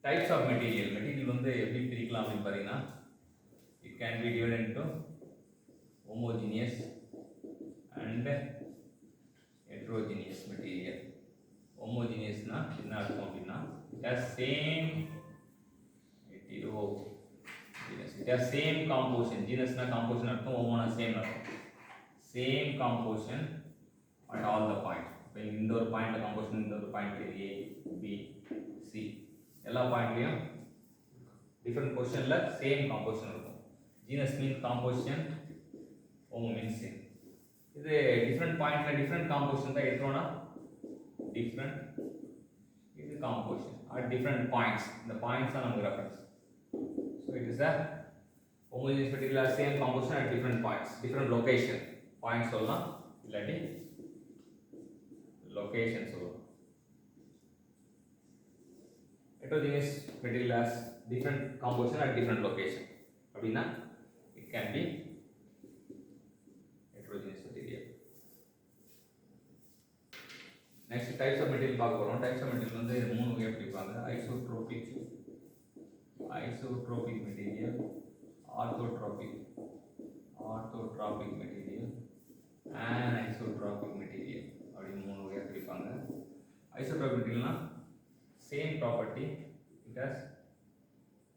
Types of material வந்து எப்படி பிரிக்கலாம் அப்படின்னு பார்த்தீங்கன்னா, it can be divided into homogeneous and heterogeneous material. homogeneousனா என்ன அர்த்தம் அப்படின்னா, it has same it has same composition. genusனா composition அர்த்தம், homoனா same அர்த்தம். same composition at all the points. இப்போ இந்த ஒரு பாயிண்ட்ல composition, இந்த ஒரு பாயிண்ட்ல A, B, C எல்லா பாயிண்ட்லயும் டிஃபரண்ட் பொசிஷன்ல சேம் composition இருக்கும். genus means composition, homo means same. இது டிஃபரண்ட் பாயிண்ட்ல டிஃபரண்ட் composition தான் எடுத்தோம்னா டிஃபரண்ட், இது composition at different points. இந்த பாயிண்ட்ஸ் தான் நமக்கு reference. So it is a homogeneous material same composition at different points, different location. Points சொல்லலாம் இல்லாட்டி location சொல்லலாம். Heterogeneous material has different composition at different location. அப்படின்னா it can be heterogeneous material. Next types of material பார்க்க போறோம். types of material வந்து மூணு வகையா பிரிப்பாங்க. isotropic material, orthotropic material and isotropic material அப்படி மூணு வகையா பிரிப்பாங்க. isotropic materialனா same property, it has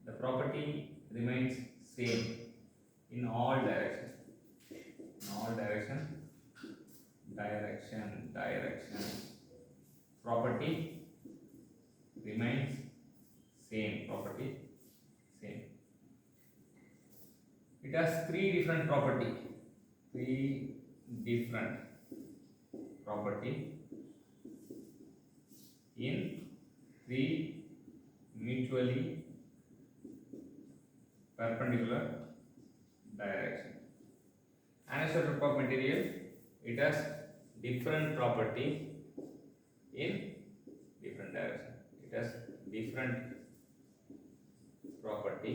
the property remains same in all direction property remains same. It has three different property in three mutually perpendicular direction. Anisotropic material, it has different property in different direction. It has different property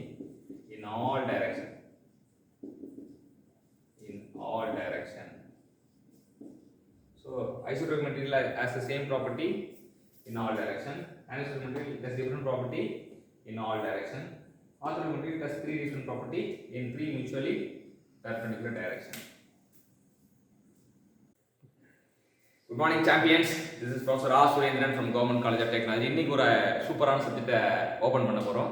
in all direction. So isotropic material has the same property in all direction. Anisotropic material has different property in all direction. Orthotropic material has three different property in three mutually perpendicular direction. Good morning champions, this is Professor R. Surendran from Government College of Technology. இன்னைக்கு ஒரு சூப்பரான சப்ஜெக்ட்டை open பண்ண போறோம்.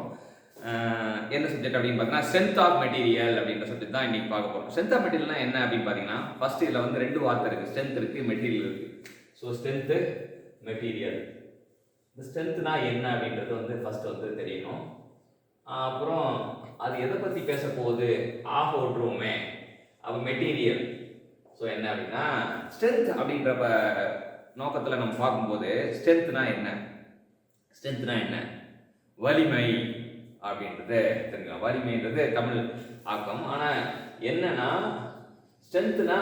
என்ன subject அப்படின்னு பார்த்தீங்கன்னா strength of material அப்படின்ற subject தான் இன்னைக்கு பார்க்க போறோம். ஸ்ட்ரென்த் ஆஃப் மெட்டீரியல்னா என்ன அப்படின்னு பார்த்தீங்கன்னா, ஃபர்ஸ்ட் இதில் வந்து ரெண்டு வார்த்தை இருக்கு, ஸ்ட்ரென்த் இருக்கு, மெட்டீரியல் இருக்கு. So strength, material. இந்த ஸ்ட்ரென்த்னா என்ன அப்படின்றது வந்து ஃபர்ஸ்ட் வந்து தெரியணும். அப்புறம் அது எதை பற்றி பேச போகுது ஆக ஓட்டுருவோமே, அப்போ மெட்டீரியல். ஸோ என்ன அப்படின்னா ஸ்ட்ரென்த் அப்படின்ற நோக்கத்தில் நம்ம பார்க்கும்போது ஸ்ட்ரென்த்னா என்ன, வலிமை அப்படின்றது தெரிஞ்சுக்கலாம். வலிமைன்றது தமிழ் ஆக்கம். ஆனால் என்னன்னா ஸ்ட்ரென்த்னா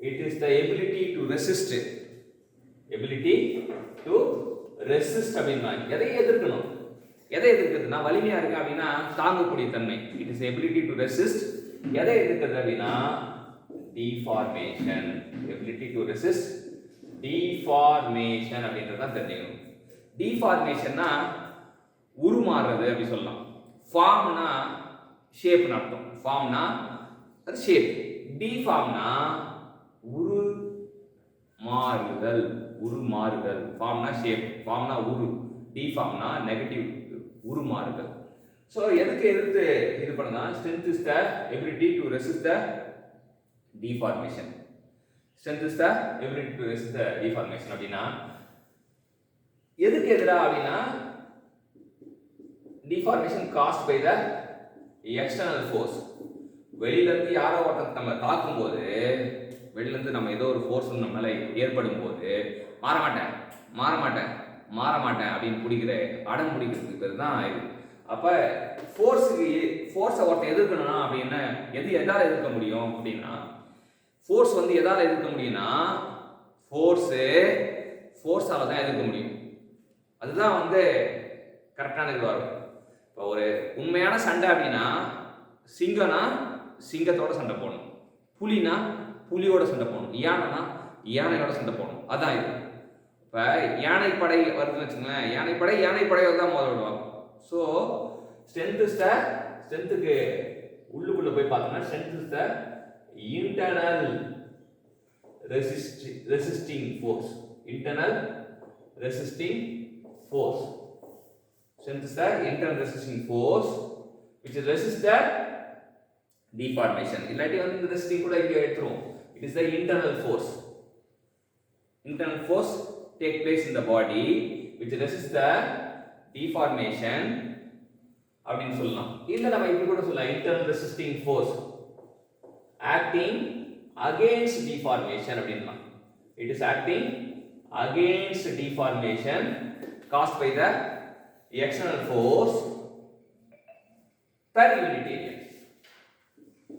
it is the ability to resist அப்படின்னா எதை எதிர்க்கிறதுனா வலிமையா இருக்கு அப்படின்னா தாங்கக்கூடிய தன்மை. It is ability to resist. எதை எதிர்க்கிறது அப்படின்னா deformation. Ability to resist deformation அப்படின்றது தான் தெரிஞ்சுக்கணும். டிஃபார்மேஷன்னா உருமாறுறது அப்படி சொல்லலாம். ஃபார்ம்னா ஷேப்னு அர்த்தம். ஃபார்ம்னா அது ஷேப். டிஃபார்ம்னா உருமாறுதல். ஃபார்ம்னா ஷேப், ஃபார்ம்னா உரு, டிஃபார்ம்னா நெகட்டிவ், உருமாறுதல். ஸோ எதுக்கு எதிர்த்து இது பண்ணுனா strength is the ability to resist the deformation. Strength is the ability to resist the deformation அப்படின்னா எதுக்கு எதிரா அப்படின்னா deformation caused by the external force. வெளியிலேருந்து யாரோ ஒருத்தர் நம்ம தாக்கும்போது, வெளியிலேருந்து நம்ம ஏதோ ஒரு ஃபோர்ஸ் நம்ம மேலே ஏற்படும் போது மாற மாட்டேன் அப்படின்னு அடம் பிடிக்கிறதுக்கு பேர் தான் இது. அப்போ ஃபோர்ஸை ஒருத்தன் எதிர்க்கணும்னா அப்படின்னா எதால் எதிர்க்க முடியும் அப்படின்னா, ஃபோர்ஸ் வந்து எதால் எதிர்க்க முடியும்னா ஃபோர்ஸால தான் எதிர்க்க முடியும். அதுதான் வந்து கரெக்டான இதுவாக இருக்கும். இப்போ ஒரு உண்மையான சண்டை அப்படின்னா சிங்கம்னா சிங்கத்தோட சண்டை போடணும், புலினா புலியோட சண்டை போடணும், யானைனா யானையோட சண்டை போடணும். அதான் இது. இப்போ யானைப்படை வருதுன்னு வச்சுக்கோங்களேன், யானைப்படையை தான் முதல்ல விடுவாங்க. ஸோ ஸ்ட்ரென்த்துக்கு உள்ளுக்குள்ளே போய் பார்த்தோம்னா strength is the internal resisting force. Internal resisting force. Strength is the internal resisting force which resists the deformation. இல்லாட்டி வந்து இந்த resisting கூட இங்க எடுத்துரும். It is the internal force. Internal force take place in the body which resists the deformation அப்படின்னு சொல்லலாம். இல்ல நம்ம இப்படி கூட சொல்லலாம், internal resisting force acting against deformation அப்படின்னா. It is acting against deformation caused by the external force per unit area.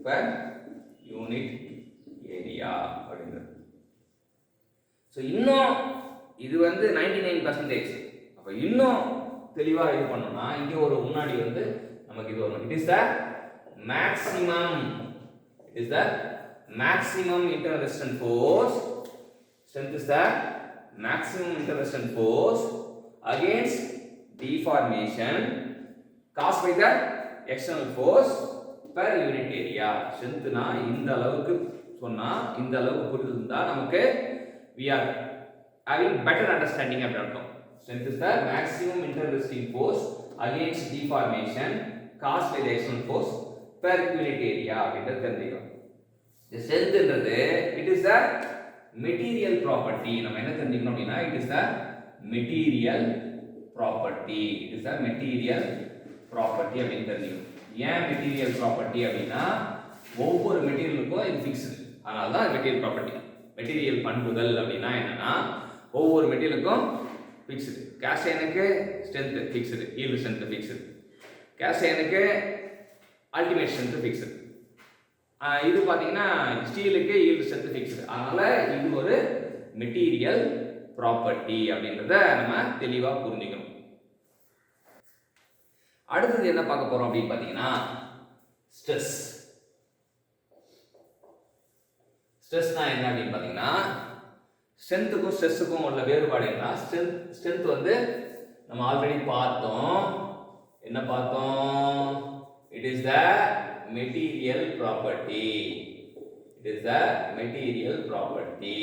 Per unit area அப்படிங்கிறது. So இன்னும் இது வந்து 99%. அப்போ இன்னும் தெளிவாக இது பண்ணோம்னா இங்கே ஒரு முன்னாடி வந்து நமக்கு இது வரும். It is the maximum. It is the maximum internal resistance force. Strength is the maximum internal resistance force against deformation caused by the external force per unit area. Strength na இந்த அளவுக்கு சொன்னா இந்த அளவுக்கு புரிஞ்சிருந்தா நமக்கு we are having better understanding அப்படி அர்த்தம். Strength is the maximum internal resisting force against deformation caused by the external force per unit area அப்படின்றது தெரிஞ்சுக்கணும். Strength என்றது it is a material property. நம்ம என்ன தெரிஞ்சுக்கணும் அப்படின்னா it is a material property. It is a material property அப்படின்னு தெரிஞ்சுக்கணும். ஏன் material property அப்படின்னா ஒவ்வொரு மெட்டீரியலுக்கும் இது ஃபிக்ஸ்டு, அதனால தான் மெட்டீரியல் ப்ராப்பர்ட்டி. மெட்டீரியல் பண்புகள் அப்படின்னா என்னன்னா ஒவ்வொரு மெட்டீரியலுக்கும் ஃபிக்ஸ்டு. கேஸ்ட் அயனுக்கு strength fixed, yield strength fixed. Cast அயனுக்கு அல்டிமேட் ஸ்ட்ரென்த் ஃபிக்ஸ்டு. இது பார்த்தீங்கன்னா ஸ்டீலுக்கு ஈல்டு ஸ்ட்ரென்த் ஃபிக்ஸ்டு. அதனால இது ஒரு மெட்டீரியல் ப்ராப்பர்ட்டி அப்படின்றத நம்ம தெளிவாக புரிஞ்சுக்கணும். அடுத்தது என்ன பார்க்க போறோம் அப்படின்னு பார்த்தீங்கன்னா ஸ்ட்ரெஸ். ஸ்ட்ரெஸ்னா என்ன அப்படின்னு பார்த்தீங்கன்னா ஸ்ட்ரென்த்துக்கும் ஸ்ட்ரெஸ்ஸுக்கும் உள்ள வேறுபாடு என்ன? ஸ்ட்ரென்த் வந்து நம்ம ஆல்ரெடி பார்த்தோம். என்ன பார்த்தோம்? It is the material property. It is the material property.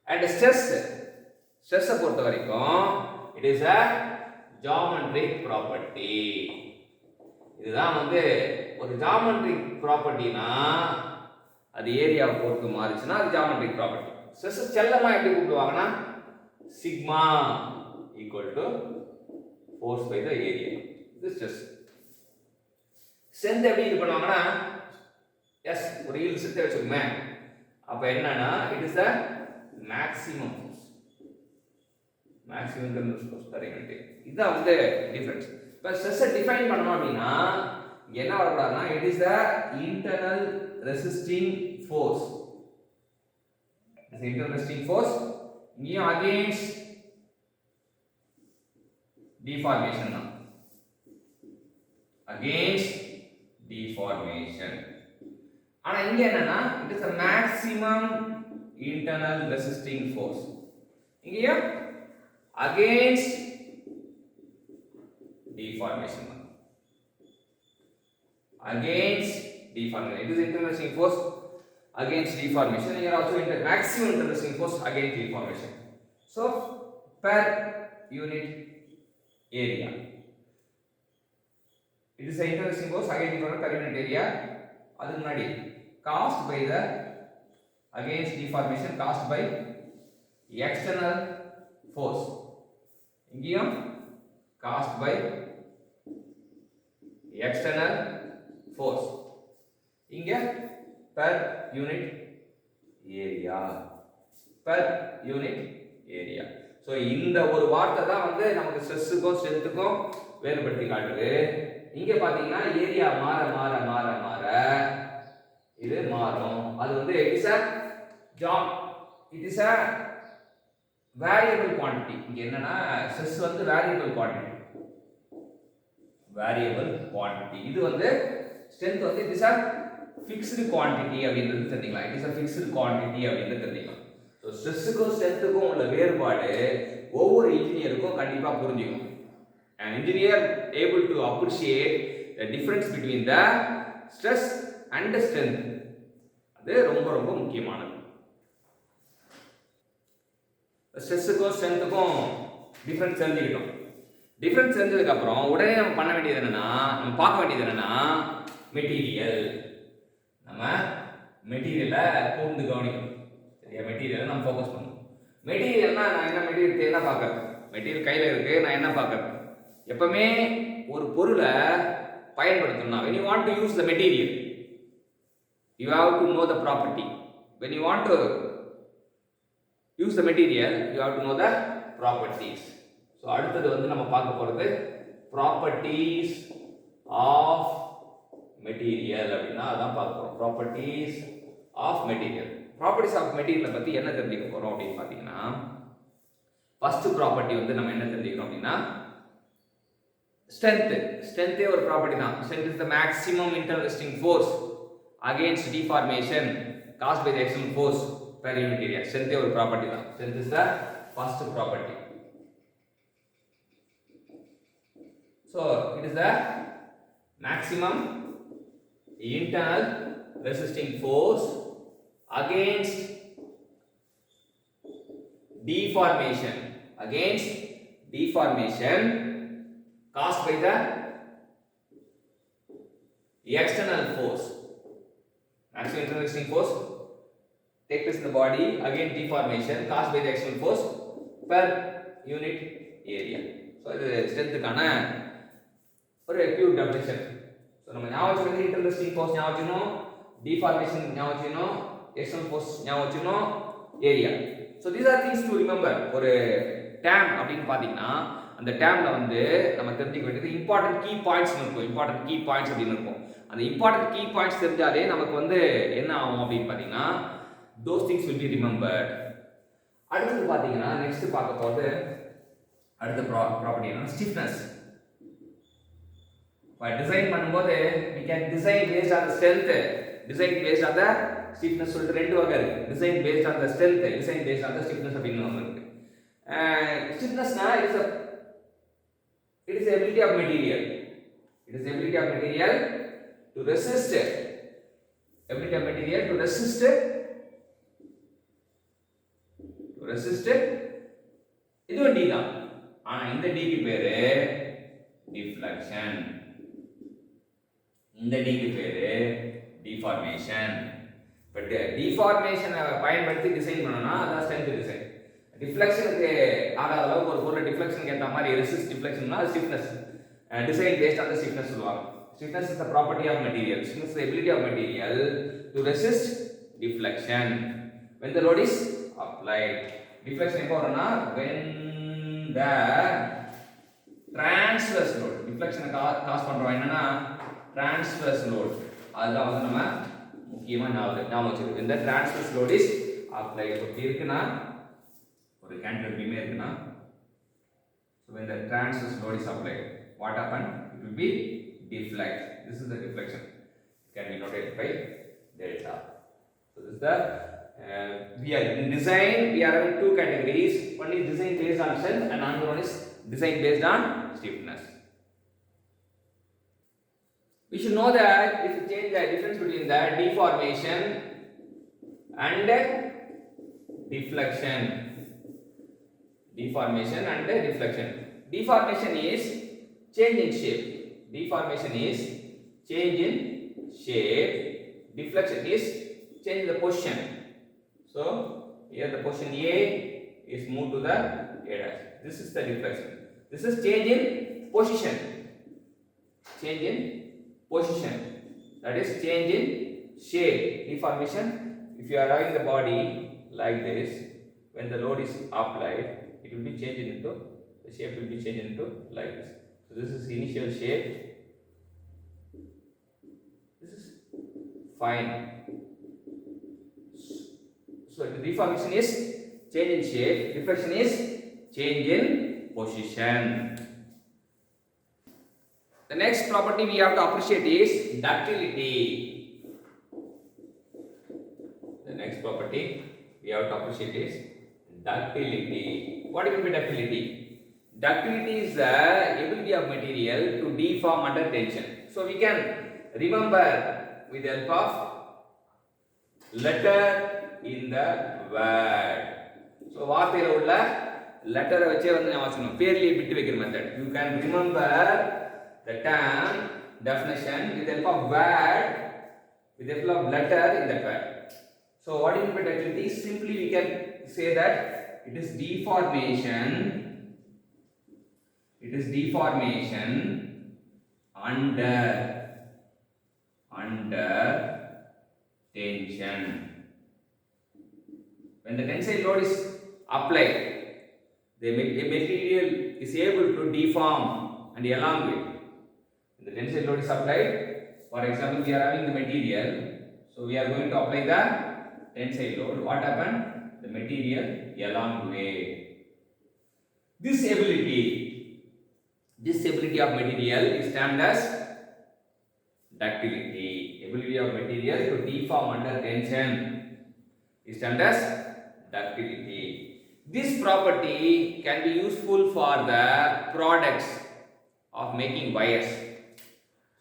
And ஸ்ட்ரெஸ்ஸை பொறுத்த வரைக்கும் it is a geometric property. இதுதான் வந்து ஒரு ஜாமெட்ரிக் ப்ராப்பர்ட்டினா அது ஏரியாவை பொறுத்து மாறிச்சுன்னா அது ஜாமெட்ரிக் ப்ராப்பர்ட்டி. ஸ்ட்ரெஸ் செல்லமா எப்படி கூப்பிடுவாங்கன்னா sigma equal to force by the area. இது ஸ்ட்ரெஸ். ஸ்ட்ரென்த் எப்படி இது பண்ணுவாங்கன்னா எஸ் ஒரு ஈல்டு ஸ்ட்ரென்த் வச்சுக்கோமே, அப்ப என்னன்னா it is the maximum force. Maximum internal force per unit. இதுதான் வந்து டிஃபரன்ஸ். இப்போ ஸ்ட்ரெஸ்ஸை டிஃபைன் பண்ணணும் அப்படின்னா என்ன வரக்கூடாதுன்னா it is the internal resisting force. Internal resisting force இங்கேயும் அகைன்ஸ்ட் டிஃபார்மேஷன் தான். Against deformation. ஆனா இங்க என்னன்னா it is a maximum internal resisting force. இங்கயா against deformation. Against deformation. It is internal resisting force against deformation. Here also maximum internal resisting force against deformation. So per unit area. It is the internal resisting force against deformation per unit area. அதுக்கு முன்னாடி caused by the against deformation caused by external force. இங்கேயும் caused by external force. இங்க per unit area. Per unit area. So இந்த ஒரு வார்த்தை தான் வந்து நமக்கு ஸ்ட்ரெஸ்ஸுக்கும் ஸ்ட்ரென்த்துக்கும் வேறுபடுத்தி காட்டுது. இங்க பாத்தீங்கன்னா ஏரியா மாற மாற மாற மாற இது மாறும். அது வந்து it is a variable quantity. இங்க என்னன்னா ஸ்ட்ரெஸ் வந்து variable quantity. Variable quantity. இது வந்து ஸ்ட்ரென்த் வந்து it is a fixed quantity அப்படின்றது தெரிஞ்சுக்கலாம். it is a fixed quantity அப்படின்றது தெரிஞ்சுக்கலாம். ஸோ ஸ்ட்ரெஸ்ஸுக்கும் ஸ்ட்ரென்த்துக்கும் உள்ள வேறுபாடு ஒவ்வொரு இன்ஜினியருக்கும் கண்டிப்பாக புரிஞ்சுக்கும். An engineer able to appreciate the difference between the stress and the strength, அது ரொம்ப ரொம்ப முக்கியமானது. ஸ்ட்ரெஸ்ஸுக்கும் ஸ்ட்ரென்த்துக்கும் டிஃப்ரென்ஸ் தெரிஞ்சுக்கிட்டோம். டிஃப்ரென்ஸ் தெரிஞ்சதுக்கு அப்புறம் உடனே நம்ம பண்ண வேண்டியது என்னன்னா, நம்ம பார்க்க வேண்டியது என்னன்னா மெட்டீரியல். நம்ம மெட்டீரியலை கூர்ந்து கவனிக்கணும். சரியா? மெட்டீரியலை நம்ம ஃபோக்கஸ் பண்ணணும். மெட்டீரியல்னா நான் என்ன மெட்டீரியல் என்ன பார்க்கறது? மெட்டீரியல் கையில் இருக்கு, நான் என்ன பார்க்கறது? எப்பவுமே ஒரு பொருளை பயன்படுத்தணும்னா when you want to use the material you have to know the property. When you want to use the material you have to know the properties. So அடுத்தது வந்து நம்ம பார்க்க போறது properties of material அப்படினா அதான் பார்க்க போறோம். properties of material. properties of material பத்தி என்ன தெரிஞ்சுக்க போறோம் அப்படினு பாத்தீங்கன்னா, first property வந்து நம்ம என்ன தெரிஞ்சுக்கிறோம் அப்படினா strength. strength ஒரு property தான். strength is the maximum internal resisting force against deformation caused by the external force per unit area. strength ஒரு property தான். strength is the first property. So it is the maximum internal resisting force against deformation caused by the external force. Maximum internal resisting force take place in the body against deformation caused by the external force per unit area. So இது ஸ்ட்ரென்த்துக்கான ஒரு pure definition. So நம்ம ஞாபகம் வச்சுக்கிறது internal resisting force ஞாபகம் வச்சுக்கணும், deformation ஞாபகம் வச்சுக்கணும், external force ஞாபகம் வச்சுக்கணும், area. So these are things to remember. ஒரு டேம் அப்படின்னு பார்த்தீங்கன்னா அந்த டேம்ல வந்து நம்ம தெரிஞ்சுக்க வேண்டியது இம்பார்ட்டன்ட் கீ பாயிண்ட்ஸ் இருக்கும். இம்பார்ட்டன்ட் கீ பாயிண்ட்ஸ் அப்படின்னு இருக்கும். அந்த இம்பார்ட்டன்ட் கீ பாயிண்ட்ஸ் தெரிஞ்சாலே நமக்கு வந்து என்ன ஆகும் அப்படின்னு பார்த்தீங்கன்னா those things will be remembered. அடுத்து பார்த்தீங்கன்னா நெக்ஸ்ட் பார்க்க போகிறது அடுத்த ப்ராப்பர்ட்டி என்ன, ஸ்டிஃப்னஸ். இப்போ டிசைன் பண்ணும்போது we can design based on the strength, design based on the stiffness சொல்லிட்டு ரெண்டு வகை இருக்கு. design based on the strength, design based on the stiffness அப்படின்னு ஒன்று இருக்கு. Stiffnessனா it is the ability of material. It is the ability of material to resist. Ability of material to resist இது ஒரு D தான். ஆனா இந்த D க்கு பேரு டிஃப்ளெக்ஷன், இந்த D க்கு பேரு டிஃபார்மேஷன். பட் டிஃபார்மேஷனை பயன்படுத்தி டிசைன் பண்ணனும்னா அதான் ஸ்ட்ரென்த் டிசைன். டிஃப்ளெக்ஷனுக்கு ஆகாத அளவுக்கு ஒரு பொருள் டிஃப்ளெக்ஷனுக்கு ஏற்ற மாதிரி ரெசிஸ்ட் டிஃப்ளெக்ஷன்னா stiffness. Design based on the stiffness சொல்லுவாங்க. Stiffness is the property of material. Stiffness is the ability of material to resist deflection when the load is applied. Deflection எப்போ வரும்னா when the transverse load. Deflection cause பண்றோம் என்னன்னா transverse load. அதுதான் வந்து நம்ம முக்கியமா ஞாபகம் வச்சுக்கணும். when the transverse load is applied. இப்போ இருக்குன்னா ஒரு கேண்டிடேட் பீமே இருக்குன்னா so when the transverse load is applied what happen? It will be deflect. This is the deflection. It can be noted by delta. So this is the we are in design we are having two categories. One is design based on strength and another one is design based on stiffness. We should know that if you change the difference between the deformation and deflection. Deformation and deflection. Deformation is change in shape. Deformation is change in shape. Deflection is change the position. So here the position A is moved to the A dash. This is the deflection. This is change in position. Change in position. That is change in shape. Deformation. If you are having the body like this, when the load is applied, it will be changed into the shape will be changed into like this. So this is initial shape. This is fine. So the deformation is change in shape. Deflection is change in position. The next property we have to appreciate is ductility. The next property we have to appreciate is ductility. What do you mean by ductility? Ductility is the ability of material to deform under tension. So we can remember with the help of letter in the word. So வார்த்தையில உள்ள லெட்டரை வச்சே வந்து நான் வாசிக்கணும். பேர்லயே விட்டு வைக்கிற method. You can remember the term definition with the help of word, with the help of letter in that word. So what do you mean by ductility? Simply we can say that it is deformation. It is deformation under tension. When the tensile load is applied, the material is able to deform and elongate. When the tensile load is applied, for example, we are having the material, so we are going to apply the tensile load. What happened? The material elongate. This ability of material is termed as ductility. Ability of material to deform under tension is termed as ductility. This property can be useful for the products of making wires.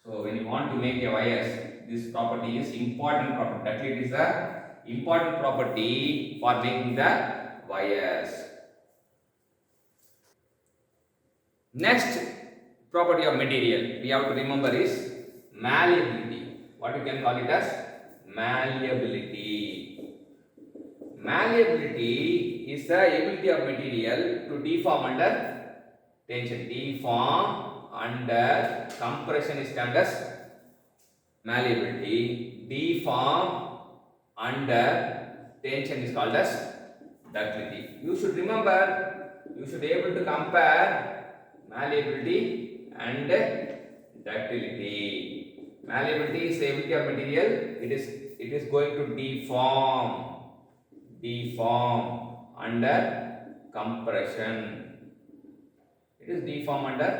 So when you want to make a wires, this property is important property. Ductility is the important property for making the wires. Next property of material we have to remember is malleability. What you can call it as malleability. Malleability is the ability of material to deform under tension. Deform under compression is termed as malleability. Deform under tension is called as ductility. You should remember, you should be able to compare malleability and ductility. Malleability is the ability of material. It is going to deform under compression. It is deform under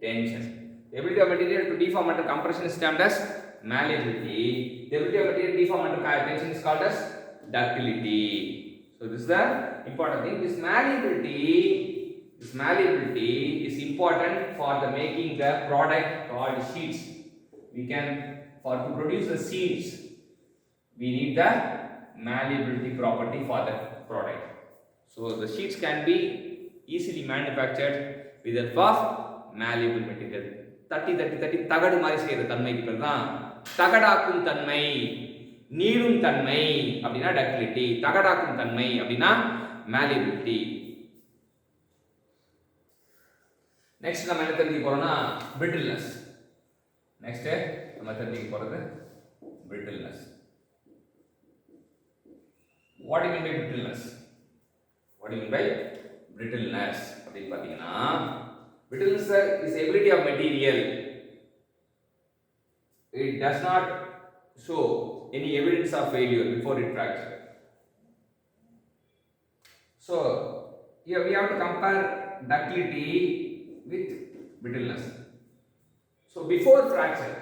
tension. The ability of material to deform under compression is termed as malleability. The ability of material to deform under tension is called as ductility. So this is the important thing. This malleability is important for the making the product called sheets. We can, to produce the sheets, we need the malleability property for the product. So the sheets can be easily manufactured with the help of malleable material. தட்டி தகடு மாதிரி செய்யற தன்மைக்கு பேர் தான் தகடாக்கும் தன்மை. நீளும் தன்மை அப்படின்னா டக்டிலிட்டி, தகடாக்கும் தன்மை அப்படின்னா malleability. நெக்ஸ்ட் நம்ம என்ன தெரிஞ்சுக்க போறோம்னா brittleness. நெக்ஸ்ட் நம்ம தெரிஞ்சுக்க போறது brittleness. What do you mean by brittleness? What do you mean by brittleness? அப்படின்னு பாத்தீங்கன்னா brittleness is ability of material. It does not show any evidence of failure before it fractures. So here we have to compare ductility with brittleness. So before fracture,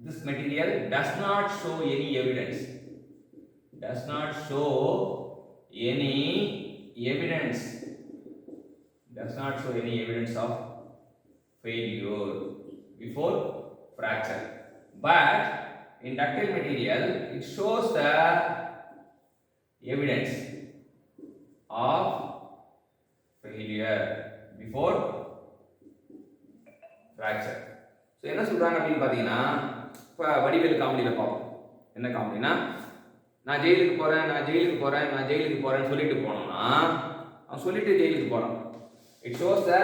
this material does not show any evidence. Does not show any evidence of failure before fracture. But in ductile material, it shows the evidence of failure before fracture. So என்ன சொல்றாங்க அப்படின்னு பாத்தீங்கன்னா, இப்ப வடிவேல் காமெடியில பார்ப்போம். என்ன காமெடினா, நான் ஜெயிலுக்கு போறேன்னு சொல்லிட்டு போனோம்னா, அவன் சொல்லிட்டு ஜெயிலுக்கு போறான். It shows the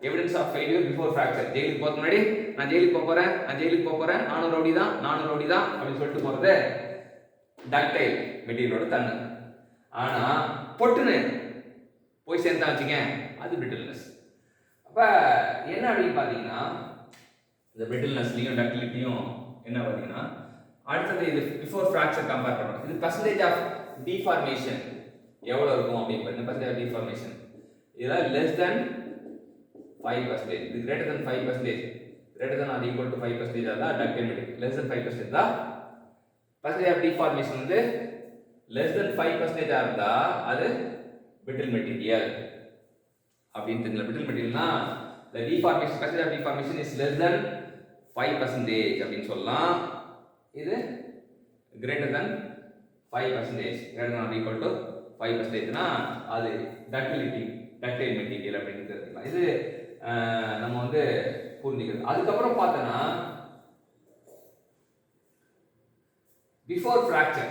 evidence of failure before fracture. ஜெயிலுக்கு போறதுக்கு முன்னாடி நான் ஜெயிலுக்கு போறேன், நானும் ரவுடி தான் அப்படின்னு சொல்லிட்டு போறது டக்டைல் மெட்டீரியலோட தன்மை. ஆனா பொட்டுன்னு போய் சேர்ந்தா வச்சுங்க, அது brittleness. அப்ப என்ன அப்படின்னு பாத்தீங்கன்னா, இந்த brittlenessலயும் டக்டிலிட்டியும் என்ன பாத்தீங்கன்னா, அடுத்தது இது பிஃபோர் ஃபிராக்சர் கம்பேர் பண்றோம். இது percentage of deformation எவ்வளவு இருக்கும் அப்படின்னு பாத்தீங்கன்னா, percentage of deformation இதெல்லாம் less than 5%, இது greater than 5%, greater than or equal to 5% ஆதா ductile material, less than 5% தான் percentage of deformation வந்து less than 5% ஆ இருந்தா அது brittle material அப்படினு தெரியல. brittle materialனா the deformation, percentage of deformation is less than 5% அப்படினு சொல்லலாம். இது greater than 5%, greater than or equal to 5% னா அது ductility, ductile material அப்படினு தெரிஞ்சுக்கலாம். இது நம்ம வந்து புரிஞ்சுக்கிறது. அதுக்கு அப்புறம் பார்த்தனா before fracture,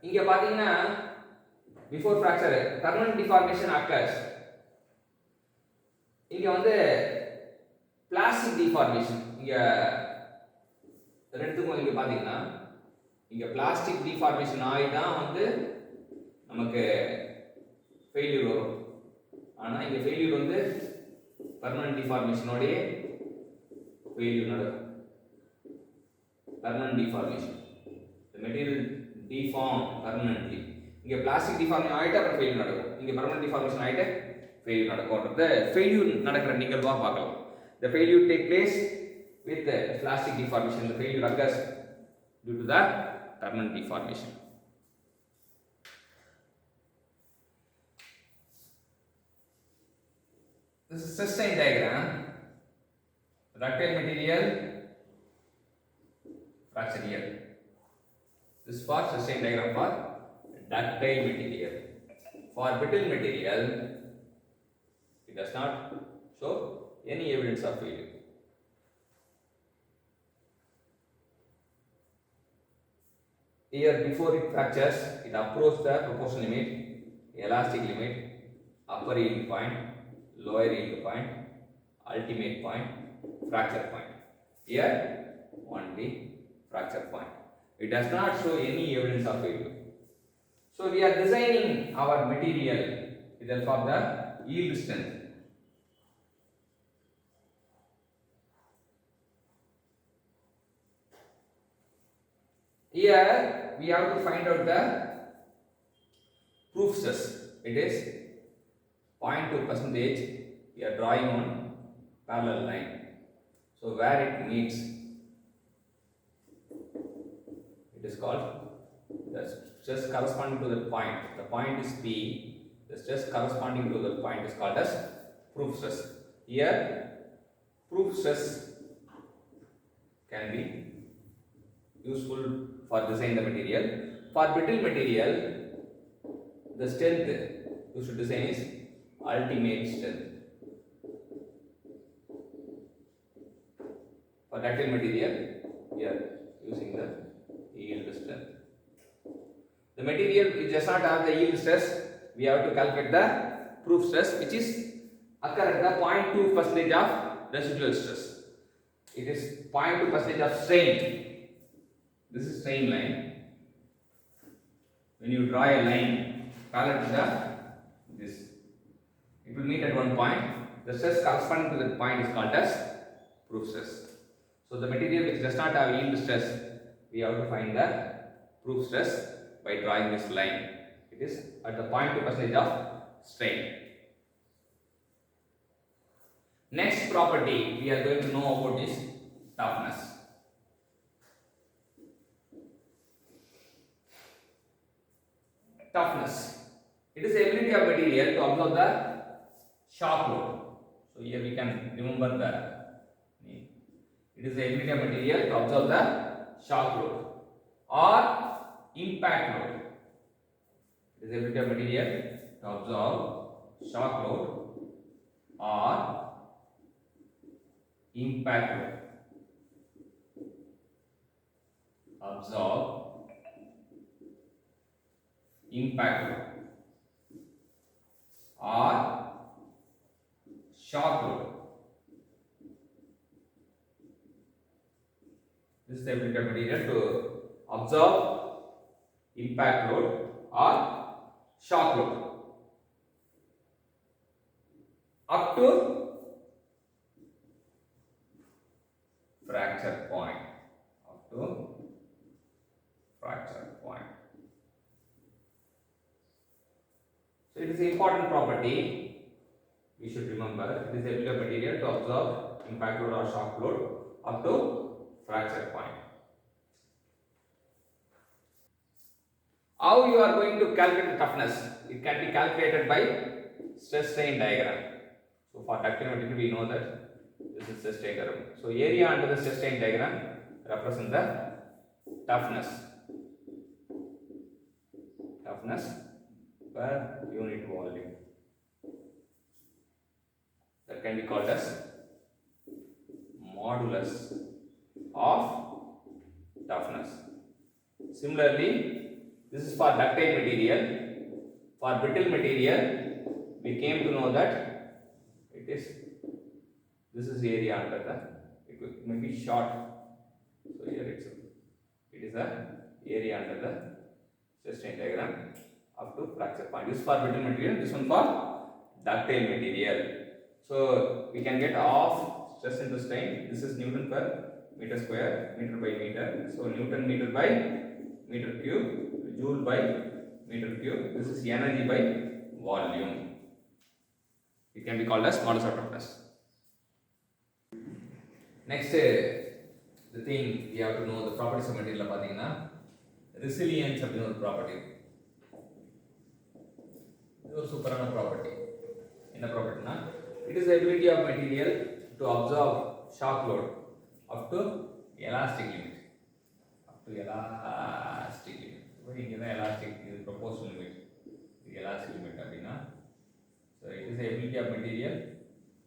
இங்க பாத்தீங்கன்னா before fracture permanent deformation occurs. இங்க வந்து plastic deformation, இங்க ரெண்டுக்கும் இங்க பாத்தீங்கன்னா இங்க plastic deformation ஆகி தான் வந்து நமக்கு ஃபெயிலியர் வரும். ஆனா இங்க ஃபெயிலியர் வந்து permanent deformation ஓடயே ஃபெயிலியர் நடக்கும். permanent deformation, the material deform permanently. இங்க plastic deformation ஆயிட்டா அப்புறம் ஃபெயிலியர் நடக்கும். இங்க permanent deformation ஆயிட்டா ஃபெயிலியர் நடக்கும்ன்றத ஃபெயிலியர் நடக்கிற நிகழ்வா பார்க்கலாம். the failure take place with the plastic deformation. the failure occurs due to the permanent deformation. This is StressStrain diagram. Ductile material, fracture here. This is for StressStrain diagram for ductile material. For brittle material, it does not show any evidence of failure. Here, before it fractures, it approaches the proportion limit, elastic limit, upper yield point, lower yield point, ultimate point, fracture point. Here, only fracture point. It does not show any evidence of failure. So, we are designing our material with the help of the yield strength. Here, we have to find out the proof stress. It is 0.2%. We are drawing on parallel line. So where it meets, it is called the stress corresponding to the point. The point is P. The stress corresponding to the point is called as proof stress. Here, proof stress can be useful for design the material. For brittle material, the strength you should design is ultimate strength. For ductile material, we are using the yield strength. The material which does not have the yield stress, we have to calculate the proof stress, which is occur at the 0.2% of residual stress. It is 0.2% of strain. This is strain line. When you draw a line parallel to this, it will meet at one point. The stress corresponding to that point is called as proof stress. So the material which does not have yield stress, we have to find the proof stress by drawing this line. It is at the 0.2% of strain. Next property we are going to know about is toughness. Toughness. It is the ability of material to absorb the shock load. So here we can remember the, it is the ability of material to absorb the shock load or impact load. It is the ability of material to absorb shock load or impact load. Absorb impact load or shock load. This is the ability of material to absorb impact load or shock load up to fracture point. Up to fracture point. So it is an important property we should remember. It is the ability of material to absorb impact load or shock load up to fracture point. How you are going to calculate the toughness? It can be calculated by StressStrain diagram. So for ductile material we know that this is StressStrain diagram. So area under the StressStrain diagram represent the toughness. Toughness per unit volume. That can be called as modulus of toughness. Similarly, this is for ductile material. For brittle material, we came to know that this is area under the, it may be short. So here it is a area under the StressStrain diagram up to fracture point. This is for brittle material, this one for ductile material. So we can get off stress into strain. This is Newton per meter square, meter by meter. So Newton meter by meter cube, joule by meter cube. This is energy by volume. It can be called as modulus of toughness. Next, the thing we have to know the properties of material. Resilience of the property. This is a super property. In a property, it is the ability of material to absorb shock load up to elastic limit. Up to elastic limit. What is elastic? Is proportional limit. The elastic limit. So it is the ability of material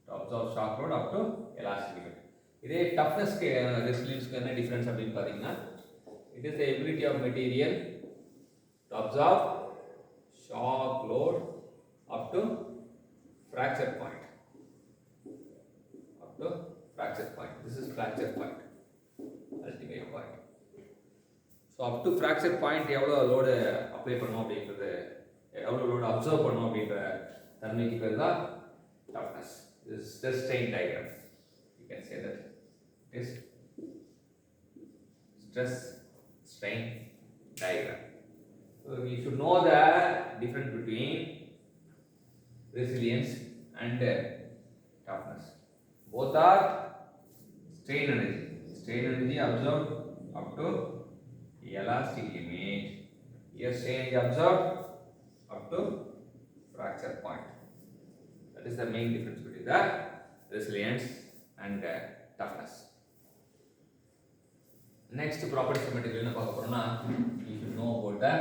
to absorb shock load up to elastic limit. This toughness resilience difference. It is the ability of material to absorb shock load up to fracture point. Up to fracture point. This is fracture point. Ultimate point. So up to fracture point, எவ்வளோ load apply பண்ணோம் அப்படிங்கிறது, எவ்வளோ load absorb பண்ணோம் அப்படிங்கிற தன்மைக்கு பேர் தான் toughness. This is StressStrain diagram. You can say that it is StressStrain diagram. So we should know the difference between resilience and toughness. Both are strain energy. Strain energy absorbed up to elastic limit. Here strain energy absorbed up to fracture point. That is the main difference between the resilience and toughness. Next properties of material you should know about the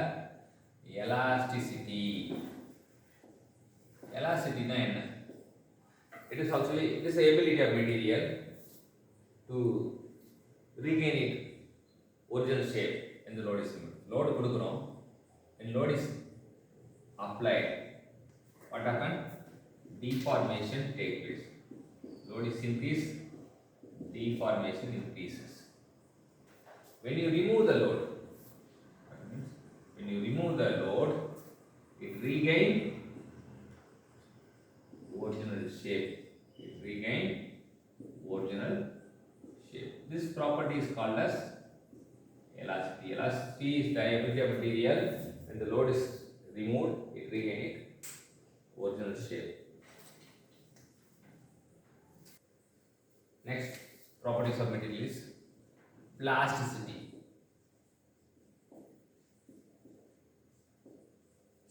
elasticity. Elasticity it is also the ability of material to regain its original shape when the load is removed. Load kudukurom, when load is applied, what happens? Deformation takes place. Load is increased, deformation increases. When you remove the load, it regains original shape. This property is called as elasticity. Elasticity is the ability of material when the load is removed, it regains its original shape. Next properties of material is plasticity.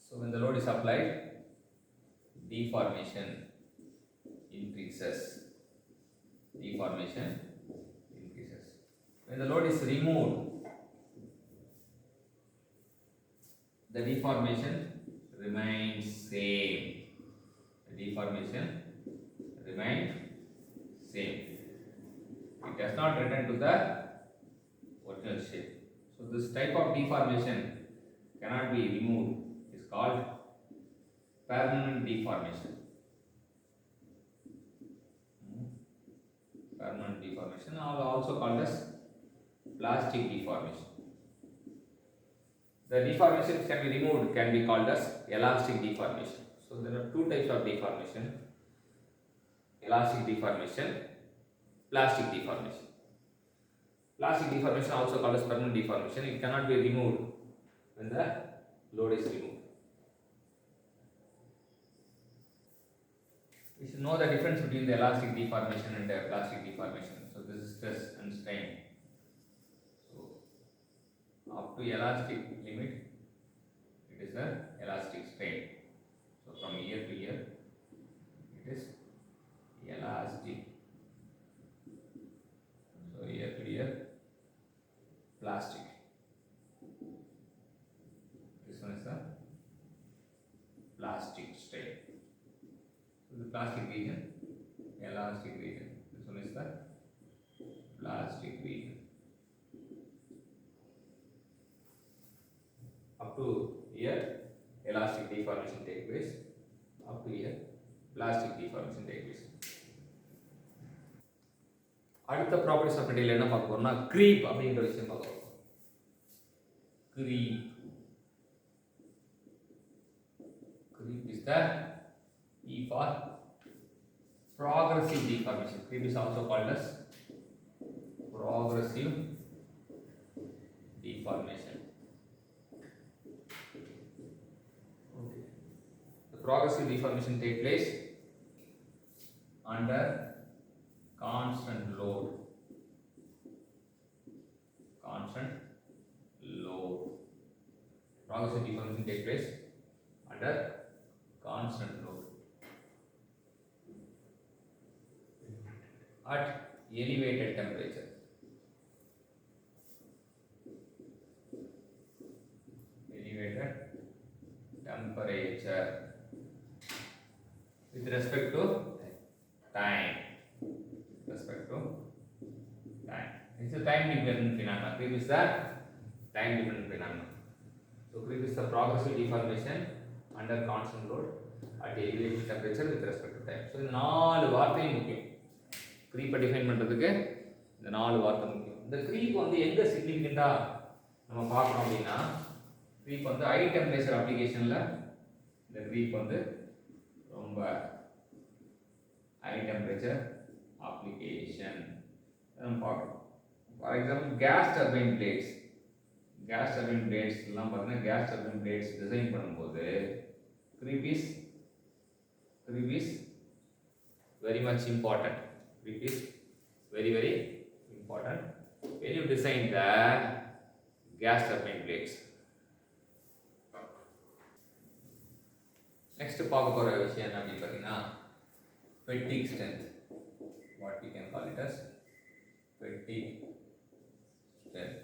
So when the load is applied, deformation increases. When the load is removed, the deformation remains same. It does not return to the original shape. So this type of deformation cannot be removed. It is called permanent deformation. Also called as plastic deformation. The deformations can be removed, can be called as elastic deformation. So there are two types of deformation: elastic deformation, plastic deformation. Plastic deformation also called as permanent deformation. It cannot be removed when the load is removed. We should know the difference between the elastic deformation and the plastic deformation. So this is stress and strain. So up to elastic limit, it is a elastic strain. So from here to here, it is elastic. So here to here, plastic. This one is the plastic strain. So the plastic region, elastic region. This one is the plastic region. Up to here, elastic deformation take place. Up to here, plastic deformation take place. அடுத்த properties of material என்ன பார்க்க போறோம்னா creep அப்படிங்கிற விஷயம் பார்க்க போறோம். Creep is the E for progressive deformation. Creep is also called as progressive deformation. Okay. The progressive deformation take place under constant load. Progressive deformation take place under constant load at elevated temperature. With respect to time. It's a time dependent phenomenon. Creep is the time dependent phenomenon. So creep is the progressive deformation under constant load at elevated temperature with respect to time. So இந்த நாலு வார்த்தையும் முக்கியம். creep define பண்றதுக்கு இந்த நாலு வார்த்தை முக்கியம். இந்த creep வந்து எங்க சிக்னிஃபிகண்டா நம்ம பார்க்கறோம் அப்படினா creep வந்து ஹை டெம்பரேச்சர் அப்ளிகேஷன்ல இந்த creep வந்து ரொம்ப ஹை டெம்பரேச்சர் அப்ளிகேஷன் நம்ம பார்க்கறோம். For example gas turbine blades எல்லாம் பார்த்தீங்கன்னா கேஸ் டர்பைன் பிளேட்ஸ் டிசைன் பண்ணும்போது creep is very much important. Creep is very important when you design the gas turbine blades. Next பார்க்க போற விஷயம் என்ன அப்படி பார்த்தீங்கன்னா fatigue strength. What we can call it as fatigue strength.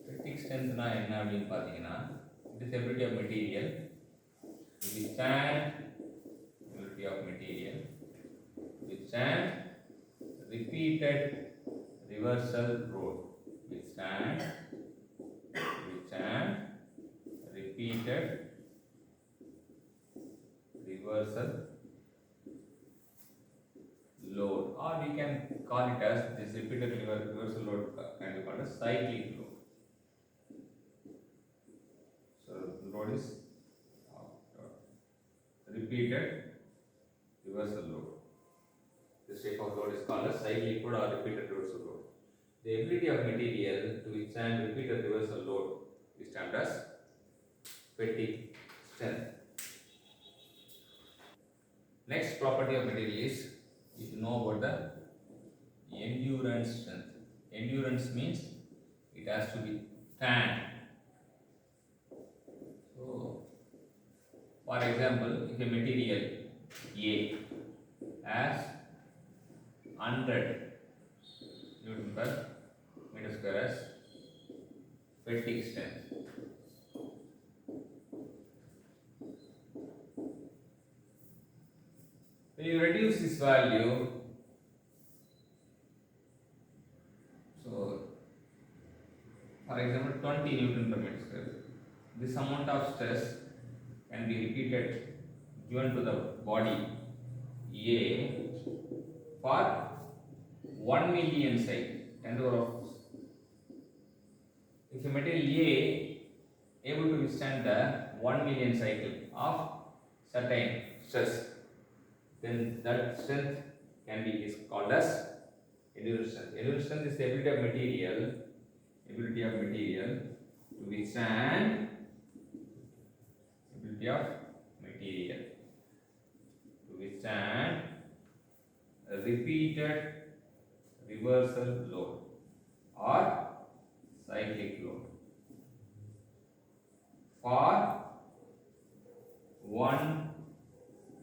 Fatigue strength na enna appdi pathina it is ability of material to withstand repeated reversal load. Withstand repeated reversal load, or we can call it as this repeated reversal load can be called as cyclic load. So the load is repeated reversal load. This type of load is called as cyclic load or repeated reversal load. The ability of material to withstand repeated reversal load is termed as fatigue strength. Next property of material is you should know about the endurance strength. Endurance means it has to be stand. So, for example, if a material A has 100 Newton per meter square as fatigue strength. When you reduce this value, so for example 20 Newton per meter square, this amount of stress can be repeated given to the body A for 1 million cycles. 10 to the power of, if a material A able to withstand the 1 million cycle of certain stress, then that strength can be is called as endurance strength. Endurance strength is the ability of material to withstand repeated reversal load or cyclic load for 1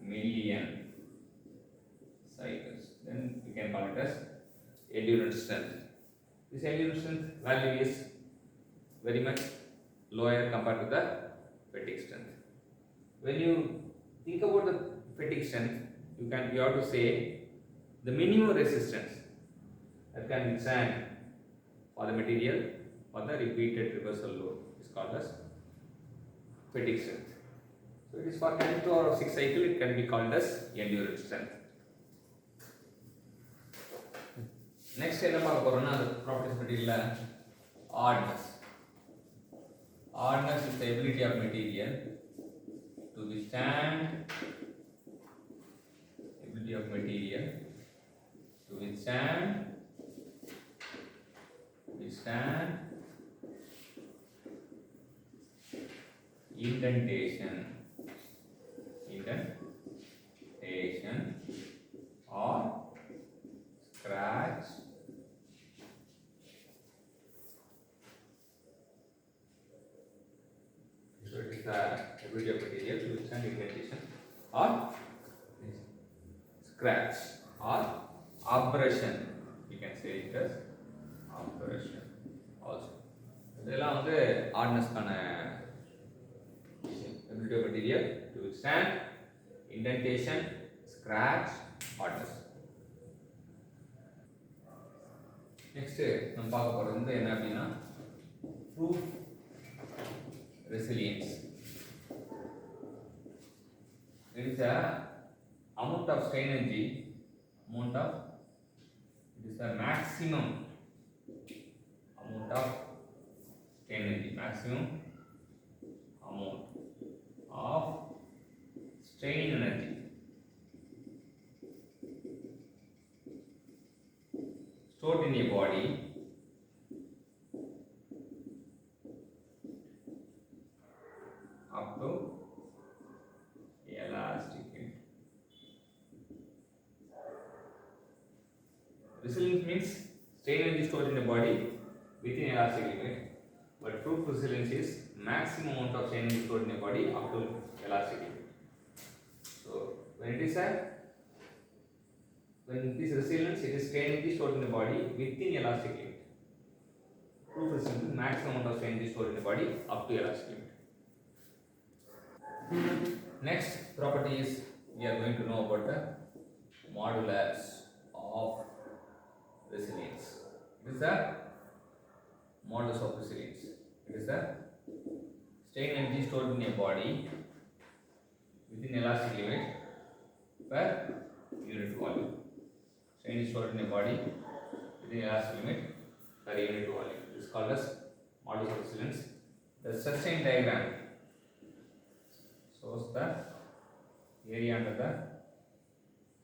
million cycles. Then we can call it as endurance strength. This endurance strength value is very much lower compared to the fatigue strength. When you think about the fatigue strength, you have to say the minimum resistance that can withstand for the material for the repeated reversal load is called as fatigue strength. So it is for 10 to or 6 cycle, it can be called as endurance strength. Next என்ன பார்க்க போறோம்னா அந்த properties material hardness. Hardness is the ability of material to withstand indentation or scratch so it is the ability of material to withstand indentation or scratch or abrasion, you can say it as abrasion also. இதெல்லாம் வந்து hardness கான ability of material to withstand indentation, scratch, hardness. Next நம்ம பார்க்க போறது வந்து என்ன அப்படின்னா proof resilience. It is a amount of strain energy, it is the maximum amount of strain energy, maximum amount of strain energy stored in a body up to elastic limit. Resilience means strain energy stored in the body within elastic limit, but proof resilience is maximum amount of strain energy stored in the body up to elastic limit. So when it is resilience, it is strain energy stored in the body within elastic limit. Proof resilience is maximum amount of strain energy stored in the body up to elastic limit. Next property is we are going to know about the modulus of resilience. It is the modulus of resilience. It is the strain energy stored in a body within elastic limit per unit volume. Strain is stored in a body within elastic limit per unit volume. This is called as modulus of resilience. The StressStrain diagram shows the area under the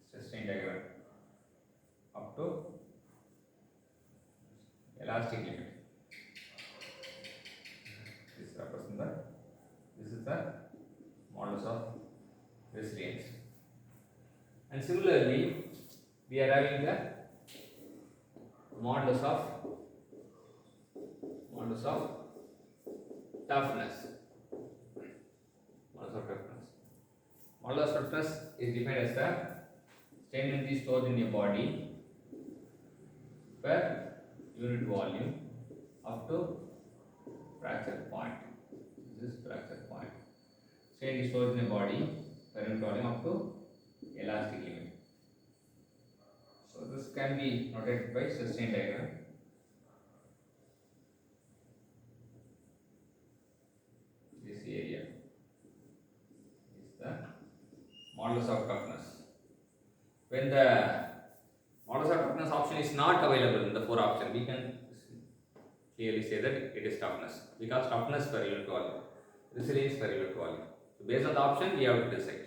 StressStrain diagram up to elastic limit. This is the modulus of resilience. And similarly, we are having the modulus of toughness. Modulus of toughness is defined as the strain energy stored in a body per unit volume up to fracture point. This is fracture point. Strain is stored in a body per unit volume up to elastic limit. So this can be noted by StressStrain diagram. This area is the modulus of toughness. When the modulus of toughness option is not available in the 4 option, we can clearly say that it is toughness, because toughness per unit volume, resilience per unit volume. So based on the option, we have to decide.